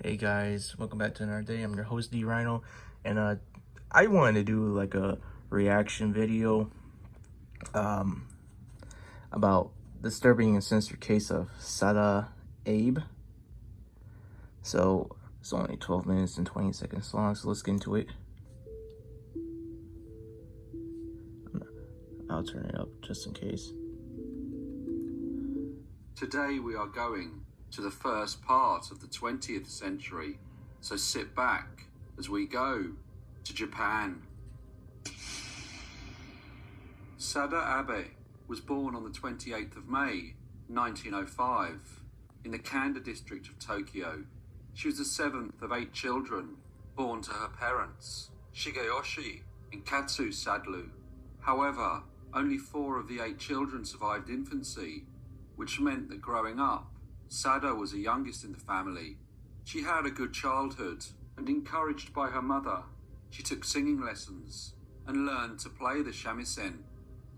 Hey guys, welcome back to another day. I'm your host D Rhino, and I wanted to do like a reaction video about disturbing and sinister case of Sada Abe. So it's only 12 minutes and 20 seconds long, so let's get into it. I'll turn it up just in case. Today we are going to the first part of the 20th century, so sit back as we go to Japan. Sada Abe was born on the 28th of May, 1905, in the Kanda district of Tokyo. She was the seventh of 8 children born to her parents, Shigeyoshi and Katsu Sadlu. However, only 4 of the 8 children survived infancy, which meant that growing up, Sada was the youngest in the family. She had a good childhood, and encouraged by her mother, she took singing lessons and learned to play the shamisen.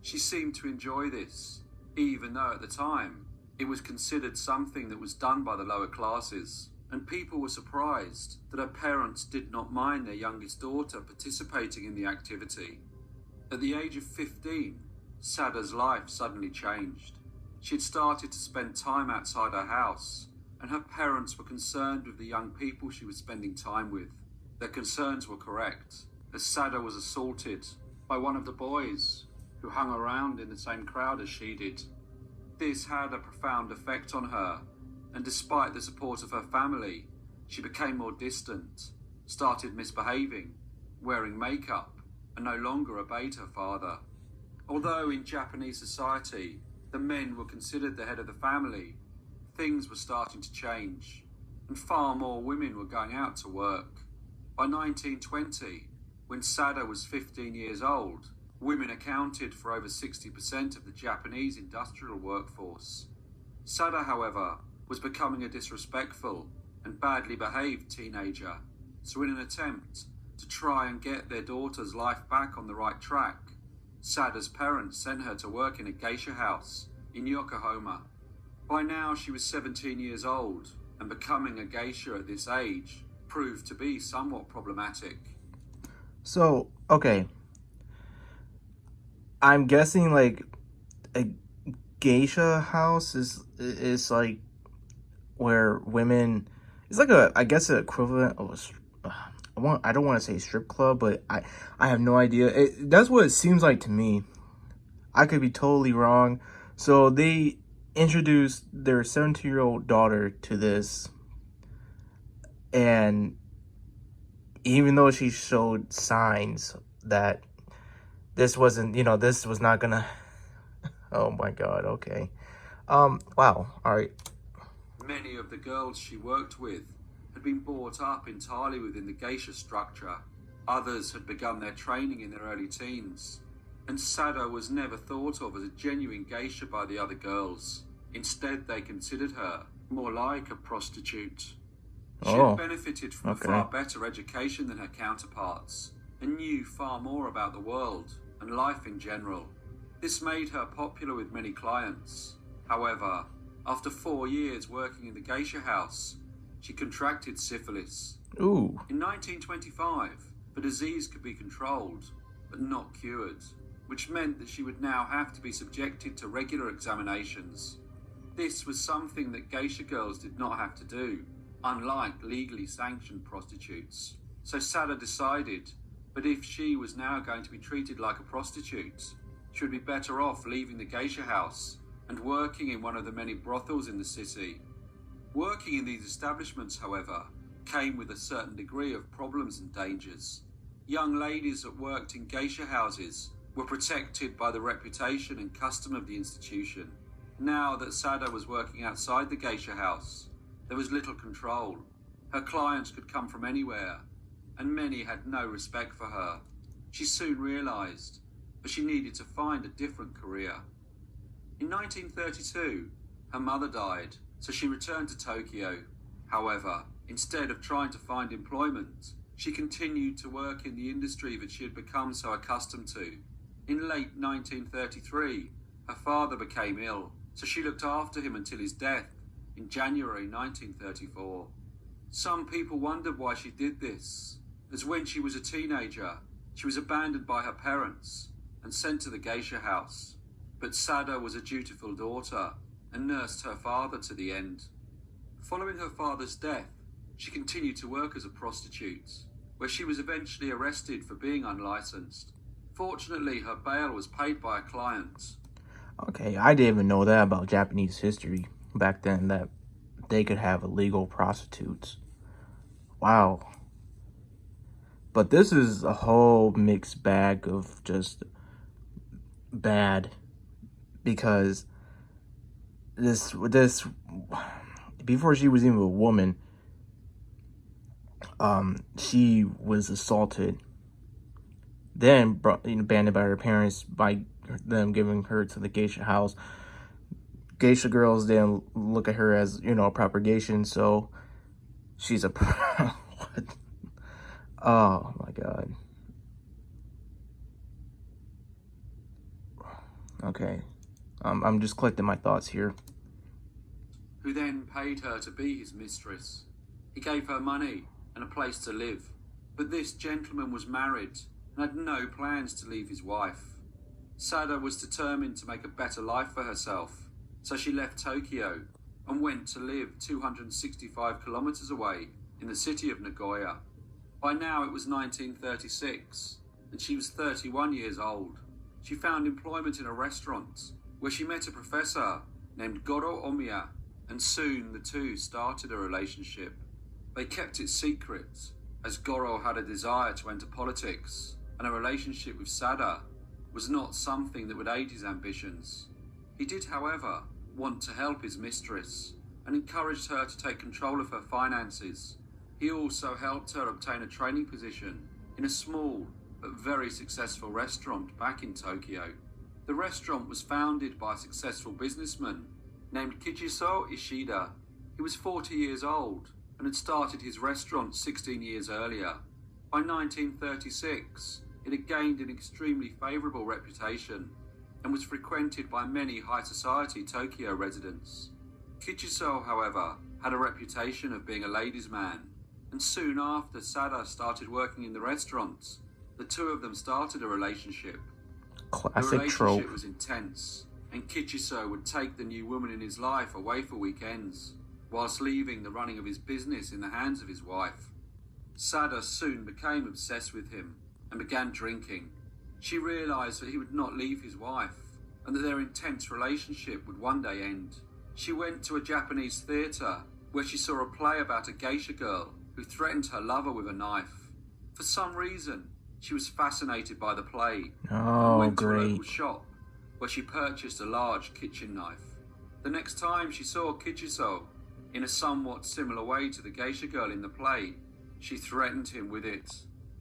She seemed to enjoy this, even though at the time it was considered something that was done by the lower classes, and people were surprised that her parents did not mind their youngest daughter participating in the activity. At the age of 15, Sada's life suddenly changed. She had started to spend time outside her house, and her parents were concerned with the young people she was spending time with. Their concerns were correct, as Sada was assaulted by one of the boys who hung around in the same crowd as she did. This had a profound effect on her, and despite the support of her family, she became more distant, started misbehaving, wearing makeup, and no longer obeyed her father. Although in Japanese society, the men were considered the head of the family, things were starting to change, and far more women were going out to work. By 1920, when Sada was 15 years old, women accounted for over 60% of the Japanese industrial workforce. Sada, however, was becoming a disrespectful and badly behaved teenager, so in an attempt to try and get their daughter's life back on the right track, Sada's parents sent her to work in a geisha house in Yokohama. By now she was 17 years old, and becoming a geisha at this age proved to be somewhat problematic. So, okay. I'm guessing like a geisha house is like where women, it's like I guess an equivalent of I don't want to say strip club, but I have no idea. That's what it seems like to me. I could be totally wrong. So they introduced their 17-year-old daughter to this, and even though she showed signs that this wasn't, this was not gonna, oh my God, okay. Wow, all right. Many of the girls she worked with had been brought up entirely within the geisha structure. Others had begun their training in their early teens, and Sada was never thought of as a genuine geisha by the other girls. Instead, they considered her more like a prostitute. She had benefited from a far better education than her counterparts, and knew far more about the world and life in general. This made her popular with many clients. However, after 4 years working in the geisha house, she contracted syphilis. Ooh. In 1925, the disease could be controlled, but not cured, which meant that she would now have to be subjected to regular examinations. This was something that geisha girls did not have to do, unlike legally sanctioned prostitutes. So Sada decided that if she was now going to be treated like a prostitute, she would be better off leaving the geisha house and working in one of the many brothels in the city. Working in these establishments, however, came with a certain degree of problems and dangers. Young ladies that worked in geisha houses were protected by the reputation and custom of the institution. Now that Sada was working outside the geisha house, there was little control. Her clients could come from anywhere, and many had no respect for her. She soon realized that she needed to find a different career. In 1932, her mother died, so she returned to Tokyo. However, instead of trying to find employment, she continued to work in the industry that she had become so accustomed to. In late 1933, her father became ill, so she looked after him until his death in January 1934. Some people wondered why she did this, as when she was a teenager, she was abandoned by her parents and sent to the Geisha house. But Sada was a dutiful daughter and nursed her father to the end. Following her father's death, she continued to work as a prostitute, where she was eventually arrested for being unlicensed. Fortunately, her bail was paid by a client. Okay, I didn't even know that about Japanese history back then, that they could have illegal prostitutes. Wow. But this is a whole mixed bag of just bad, because this before she was even a woman, she was assaulted, then abandoned by her parents by them giving her to the geisha house. Geisha girls didn't look at her as, a propagation, so she's a what? Oh my god. Okay, I'm just collecting my thoughts here. Who then paid her to be his mistress. He gave her money and a place to live, but this gentleman was married and had no plans to leave his wife. Sada was determined to make a better life for herself, so she left Tokyo and went to live 265 kilometers away in the city of Nagoya. By now it was 1936, and she was 31 years old. She found employment in a restaurant, where she met a professor named Goro Omiya, and soon the two started a relationship. They kept it secret, as Goro had a desire to enter politics, and a relationship with Sada was not something that would aid his ambitions. He did, however, want to help his mistress, and encouraged her to take control of her finances. He also helped her obtain a training position in a small but very successful restaurant back in Tokyo. The restaurant was founded by a successful businessman named Kichiso Ishida. He was 40 years old and had started his restaurant 16 years earlier. By 1936, it had gained an extremely favourable reputation and was frequented by many high society Tokyo residents. Kichiso, however, had a reputation of being a ladies' man, and soon after Sada started working in the restaurant, the two of them started a relationship. Classic the relationship trope. was intense, and Kichiso would take the new woman in his life away for weekends, whilst leaving the running of his business in the hands of his wife. Sada soon became obsessed with him and began drinking. She realised that he would not leave his wife, and that their intense relationship would one day end. She went to a Japanese theatre, where she saw a play about a geisha girl who threatened her lover with a knife. For some reason, she was fascinated by the play, and went to a local shop, where she purchased a large kitchen knife. The next time she saw Kichiso, in a somewhat similar way to the geisha girl in the play, she threatened him with it.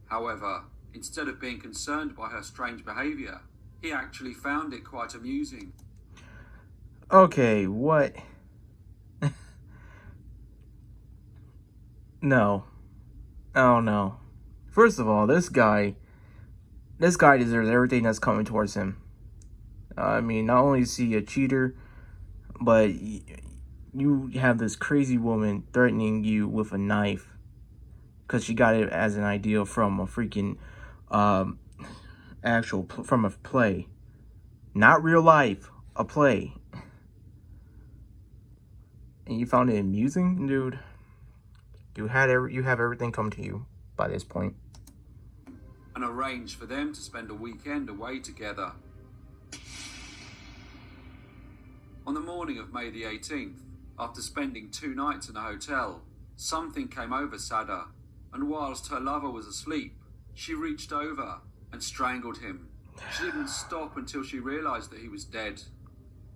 However, instead of being concerned by her strange behaviour, he actually found it quite amusing. Okay, what? No. Oh no. First of all, this guy deserves everything that's coming towards him. I mean, not only is he a cheater, but you have this crazy woman threatening you with a knife because she got it as an idea from a freaking from a play, not real life, a play, and you found it amusing, dude. You have everything come to you by this point. And arranged for them to spend a weekend away together. On the morning of May the 18th, after spending 2 nights in a hotel, something came over Sada, and whilst her lover was asleep, she reached over and strangled him. She didn't stop until she realised that he was dead.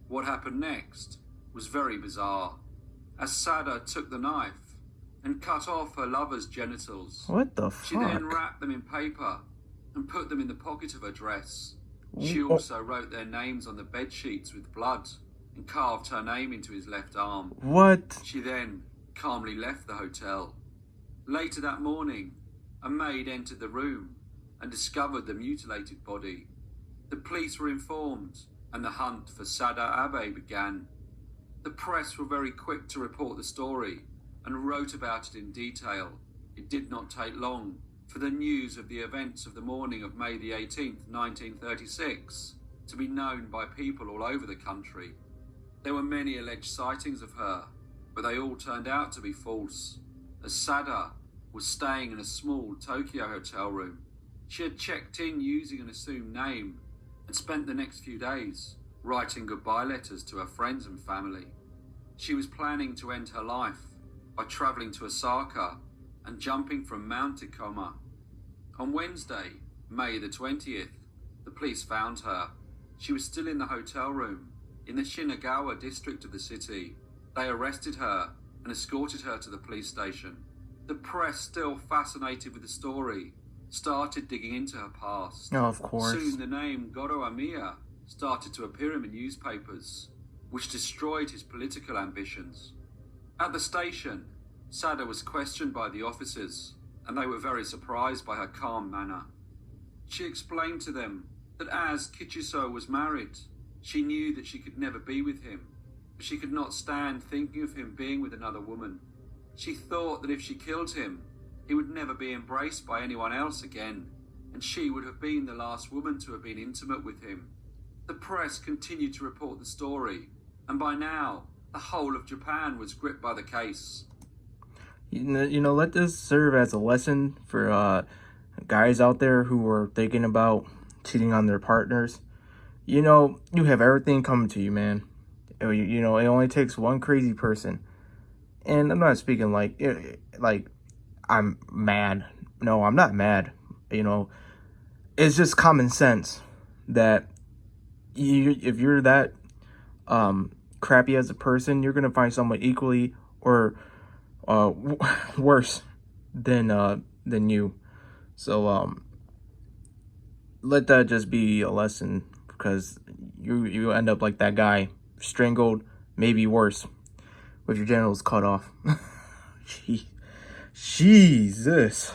What happened next was very bizarre, as Sada took the knife and cut off her lover's genitals. What the fuck? She then wrapped them in paper and put them in the pocket of her dress. She also wrote their names on the bed sheets with blood and carved her name into his left arm. What? She then calmly left the hotel. Later that morning, a maid entered the room and discovered the mutilated body. The police were informed, and the hunt for Sada Abe began. The press were very quick to report the story, and wrote about it in detail. It did not take long for the news of the events of the morning of May the 18th, 1936, to be known by people all over the country. There were many alleged sightings of her, but they all turned out to be false, as Sada was staying in a small Tokyo hotel room. She had checked in using an assumed name and spent the next few days writing goodbye letters to her friends and family. She was planning to end her life by travelling to Osaka and jumping from Mount Tacoma. On Wednesday, May the 20th, the police found her. She was still in the hotel room in the Shinagawa district of the city. They arrested her and escorted her to the police station. The press, still fascinated with the story, started digging into her past. Oh, of course. Soon the name Goro Amiya started to appear in the newspapers, which destroyed his political ambitions. At the station, Sada was questioned by the officers, and they were very surprised by her calm manner. She explained to them that as Kichiso was married, she knew that she could never be with him, but she could not stand thinking of him being with another woman. She thought that if she killed him, he would never be embraced by anyone else again, and she would have been the last woman to have been intimate with him. The press continued to report the story, and by now, the whole of Japan was gripped by the case. Let this serve as a lesson for guys out there who are thinking about cheating on their partners. You have everything coming to you, man. It only takes one crazy person. And I'm not speaking like I'm mad. No, I'm not mad. It's just common sense that if you're that crappy as a person, you're gonna find someone equally or worse than you. So let that just be a lesson, because you end up like that guy, strangled, maybe worse, with your genitals cut off. Jesus.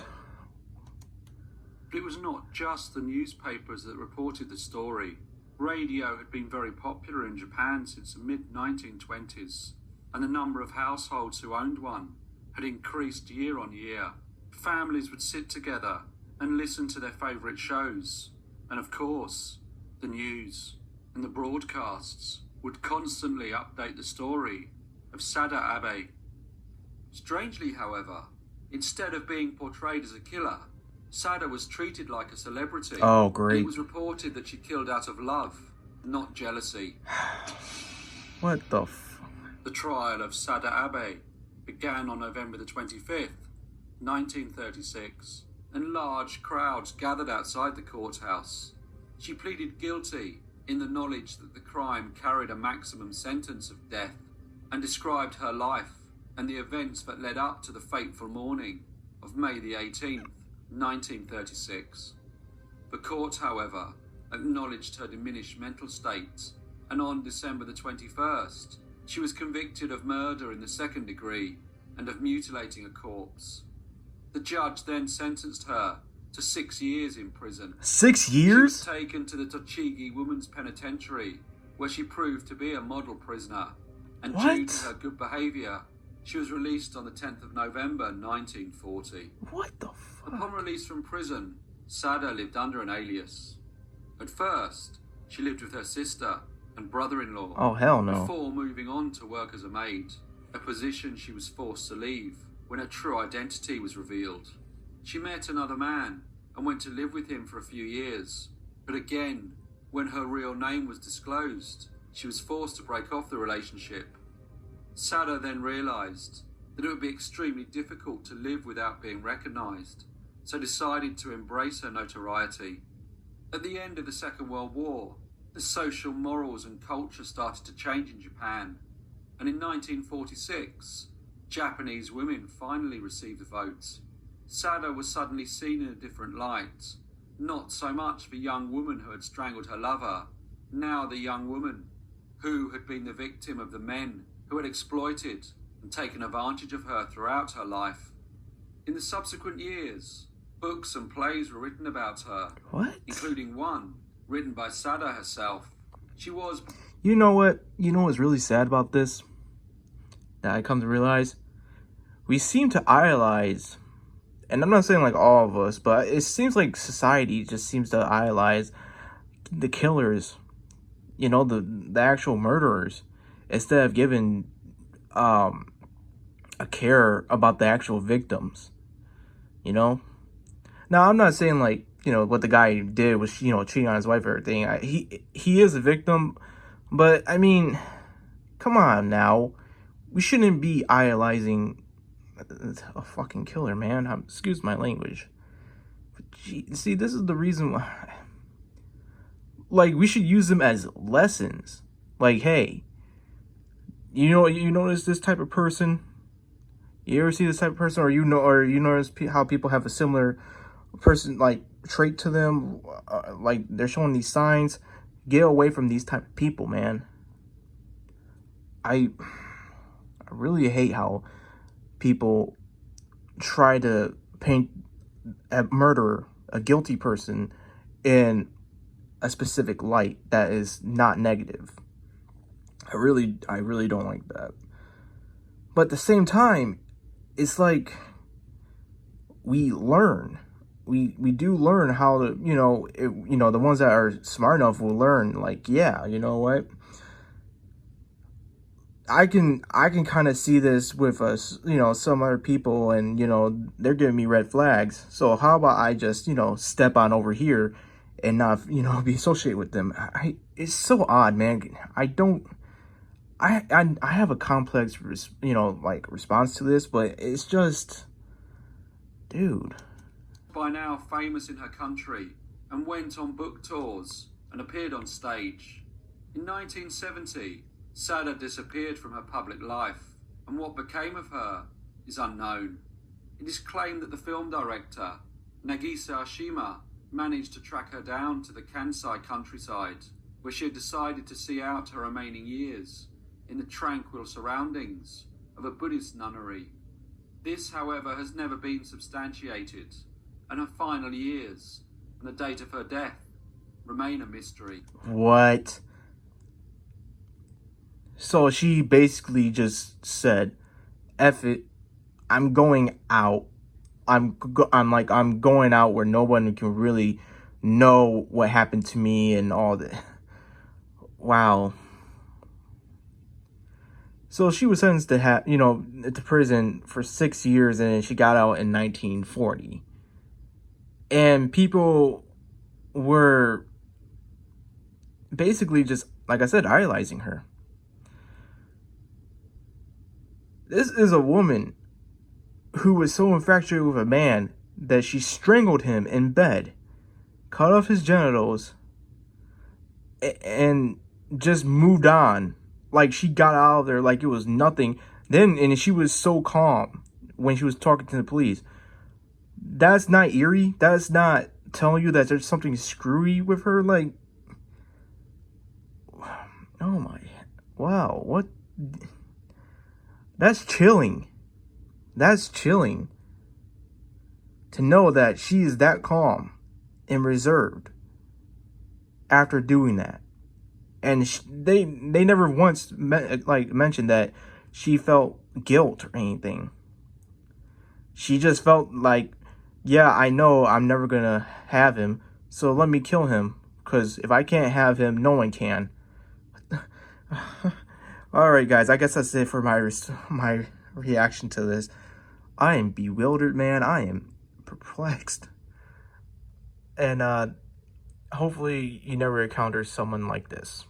But it was not just the newspapers that reported the story. Radio had been very popular in Japan since the mid-1920s, and the number of households who owned one had increased year on year. Families would sit together and listen to their favourite shows, and of course, the news and the broadcasts would constantly update the story of Sada Abe. Strangely, however, instead of being portrayed as a killer, Sada was treated like a celebrity. Oh, great. And it was reported that she killed out of love, not jealousy. What the The trial of Sada Abe began on November the 25th, 1936, and large crowds gathered outside the courthouse. She pleaded guilty in the knowledge that the crime carried a maximum sentence of death, and described her life and the events that led up to the fateful morning of May the 18th, 1936. The court, however, acknowledged her diminished mental state, and on December the 21st, she was convicted of murder in the second degree and of mutilating a corpse. The judge then sentenced her to 6 years in prison. 6 years? She was taken to the Tochigi Women's Penitentiary, where she proved to be a model prisoner, and due to her good behaviour, she was released on the 10th of November 1940. What the fuck? Upon release from prison, Sada lived under an alias. At first, she lived with her sister and brother-in-law. Oh, hell no. Before moving on to work as a maid, a position she was forced to leave when her true identity was revealed. She met another man and went to live with him for a few years. But again, when her real name was disclosed, she was forced to break off the relationship. Sada then realised that it would be extremely difficult to live without being recognised, so decided to embrace her notoriety. At the end of the Second World War, the social morals and culture started to change in Japan, and in 1946, Japanese women finally received the vote. Sada was suddenly seen in a different light, not so much the young woman who had strangled her lover, now the young woman who had been the victim of the men who had exploited and taken advantage of her throughout her life. In the subsequent years, books and plays were written about her. What? Including one written by Sada herself. She was... You know what? You know what's really sad about this? That I come to realize? we seem to idolize, and I'm not saying like all of us, but it seems like society just seems to idolize the killers, the actual murderers, instead of giving a care about the actual victims, you know? Now, I'm not saying like, what the guy did was, cheating on his wife or everything. He is a victim, but I mean, come on now. We shouldn't be idolizing a fucking killer, man. Excuse my language. But see, this is the reason why. Like, we should use them as lessons. Like, hey, you notice this type of person? You ever see this type of person, or you notice how people have a similar person like trait to them, like they're showing these signs? Get away from these type of people, man. I really hate how people try to paint a murderer, a guilty person, in a specific light that is not negative. I really don't like that. But at the same time, it's like we learn. We do learn how to, the ones that are smart enough will learn, like, yeah, you know what? I can kind of see this with us, some other people, and, they're giving me red flags. So how about I just, step on over here and not, be associated with them? It's so odd, man. I have a complex, like response to this, but it's just, dude. By now famous in her country, and went on book tours and appeared on stage. In 1970, Sada disappeared from her public life, and what became of her is unknown. It is claimed that the film director, Nagisa Ashima, managed to track her down to the Kansai countryside, where she had decided to see out her remaining years in the tranquil surroundings of a Buddhist nunnery. This, however, has never been substantiated, and her final years and the date of her death remain a mystery. What? So she basically just said, "F it, I'm going out. I'm going out where no one can really know what happened to me and all that." Wow. So she was sentenced to to prison for 6 years, and she got out in 1940. And people were basically just, like I said, idolizing her. This is a woman who was so infatuated with a man that she strangled him in bed, cut off his genitals, and just moved on. Like, she got out of there like it was nothing. And she was so calm when she was talking to the police. That's not eerie. That's not telling you that there's something screwy with her. Like, oh my, wow, what? That's chilling. That's chilling. To know that she is that calm and reserved after doing that. And they never once mentioned that she felt guilt or anything. She just felt like, yeah, I know I'm never going to have him, so let me kill him. Because if I can't have him, no one can. Alright, guys, I guess that's it for my reaction to this. I am bewildered, man. I am perplexed. And hopefully you never encounter someone like this.